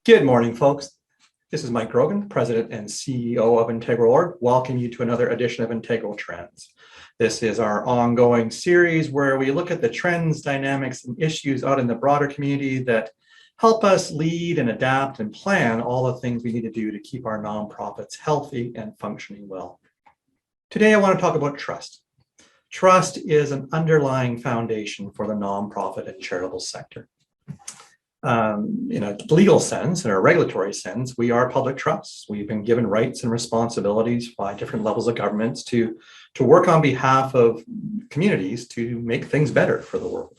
Good morning, folks. This is Mike Grogan, President and CEO of IntegralOrg. Welcome you to another edition of Integral Trends. This is our ongoing series where we look at the trends, dynamics, and issues out in the broader community that help us lead and adapt and plan all the things we need to do to keep our nonprofits healthy and functioning well. Today, I want to talk about trust. Trust is an underlying foundation for the nonprofit and charitable sector. In a legal sense, in a regulatory sense, we are public trusts. We've been given rights and responsibilities by different levels of governments to work on behalf of communities to make things better for the world.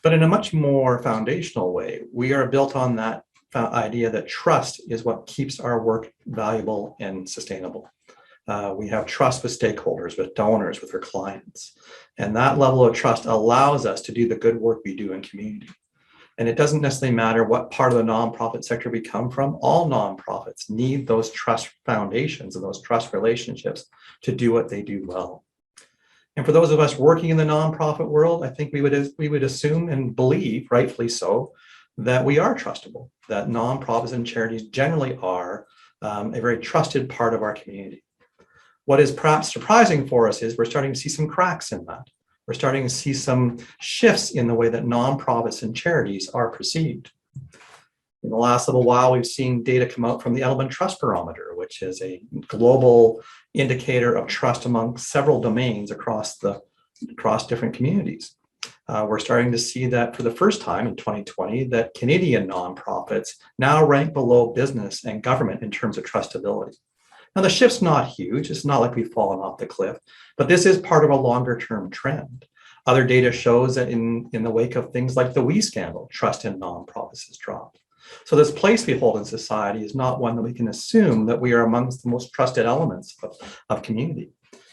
But in a much more foundational way, we are built on that idea that trust is what keeps our work valuable and sustainable. We have trust with stakeholders, with donors, with our clients. And that level of trust allows us to do the good work we do in community. And it doesn't necessarily matter what part of the nonprofit sector we come from. All nonprofits need those trust foundations and those trust relationships to do what they do well. And for those of us working in the nonprofit world, I think we would assume and believe, rightfully so, that we are trustable, that nonprofits and charities generally are a very trusted part of our community. What is perhaps surprising for us is we're starting to see some cracks in that. We're starting to see some shifts in the way that nonprofits and charities are perceived. In the last little while, we've seen data come out from the Element Trust Barometer, which is a global indicator of trust among several domains across different communities. We're starting to see that for the first time in 2020, that Canadian nonprofits now rank below business and government in terms of trustability. Now, the shift's not huge. It's not like we've fallen off the cliff, but this is part of a longer-term trend. Other data shows that in the wake of things like the WE scandal, trust in nonprofits has dropped. So this place we hold in society is not one that we can assume that we are amongst the most trusted elements of community.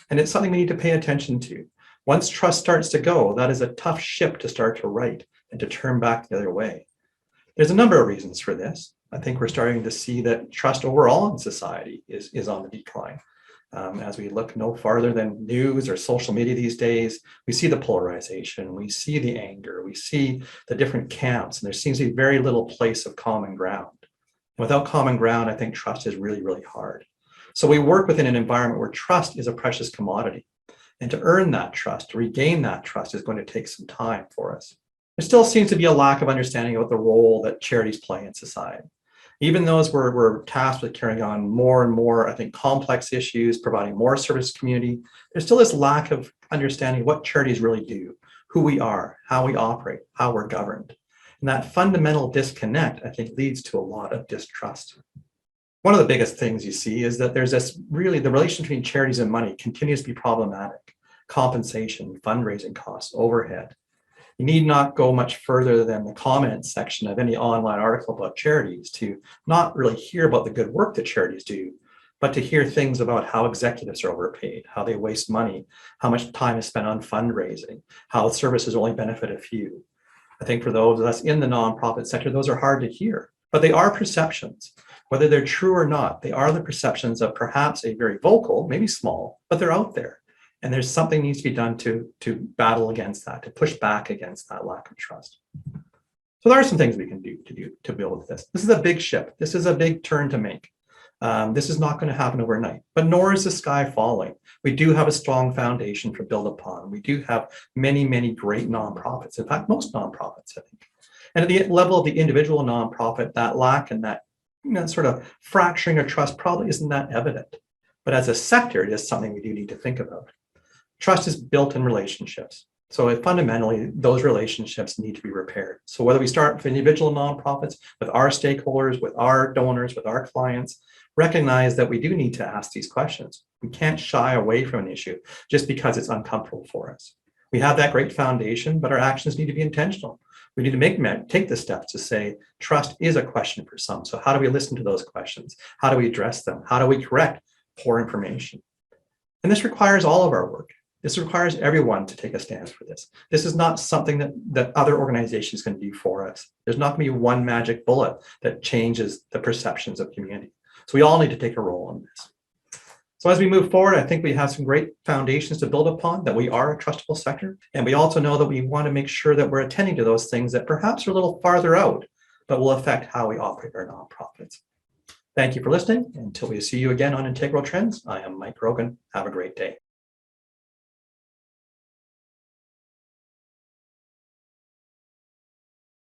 And it's something we need to pay attention to. Once trust starts to go, that is a tough ship to start to right and to turn back the other way. There's a number of reasons for this. I think we're starting to see that trust overall in society is on the decline. As we look no farther than news or social media these days, we see the polarization, we see the anger, we see the different camps, and there seems to be very little place of common ground. Without common ground, I think trust is really, really hard. So we work within an environment where trust is a precious commodity. And to earn that trust, to regain that trust is going to take some time for us. There still seems to be a lack of understanding about the role that charities play in society. Even those we're tasked with carrying on more and more, I think, complex issues, providing more service to the community, there's still this lack of understanding what charities really do, who we are, how we operate, how we're governed. And that fundamental disconnect, I think, leads to a lot of distrust. One of the biggest things you see is that there's this really, the relation between charities and money continues to be problematic. Compensation, fundraising costs, overhead. You need not go much further than the comments section of any online article about charities to not really hear about the good work that charities do, but to hear things about how executives are overpaid, how they waste money, how much time is spent on fundraising, how services only benefit a few. I think for those of us in the nonprofit sector, those are hard to hear, but they are perceptions. Whether they're true or not, they are the perceptions of perhaps a very vocal, maybe small, but they're out there. And there's something needs to be done to battle against that, to push back against that lack of trust. So there are some things we can do to build this. This is a big ship. This is a big turn to make. This is not going to happen overnight, but nor is the sky falling. We do have a strong foundation to build upon. We do have many, many great nonprofits. In fact, most nonprofits, I think. And at the level of the individual nonprofit, that lack and that sort of fracturing of trust probably isn't that evident. But as a sector, it is something we do need to think about. Trust is built in relationships. So fundamentally, those relationships need to be repaired. So whether we start with individual nonprofits, with our stakeholders, with our donors, with our clients, recognize that we do need to ask these questions. We can't shy away from an issue just because it's uncomfortable for us. We have that great foundation, but our actions need to be intentional. We need to take the steps to say, trust is a question for some. So how do we listen to those questions? How do we address them? How do we correct poor information? And this requires all of our work. This requires everyone to take a stance for this. This is not something that other organizations can do for us. There's not going to be one magic bullet that changes the perceptions of community. So we all need to take a role in this. So as we move forward, I think we have some great foundations to build upon, that we are a trustable sector. And we also know that we want to make sure that we're attending to those things that perhaps are a little farther out but will affect how we operate our nonprofits. Thank you for listening. Until we see you again on Integral Trends, I am Mike Grogan. Have a great day.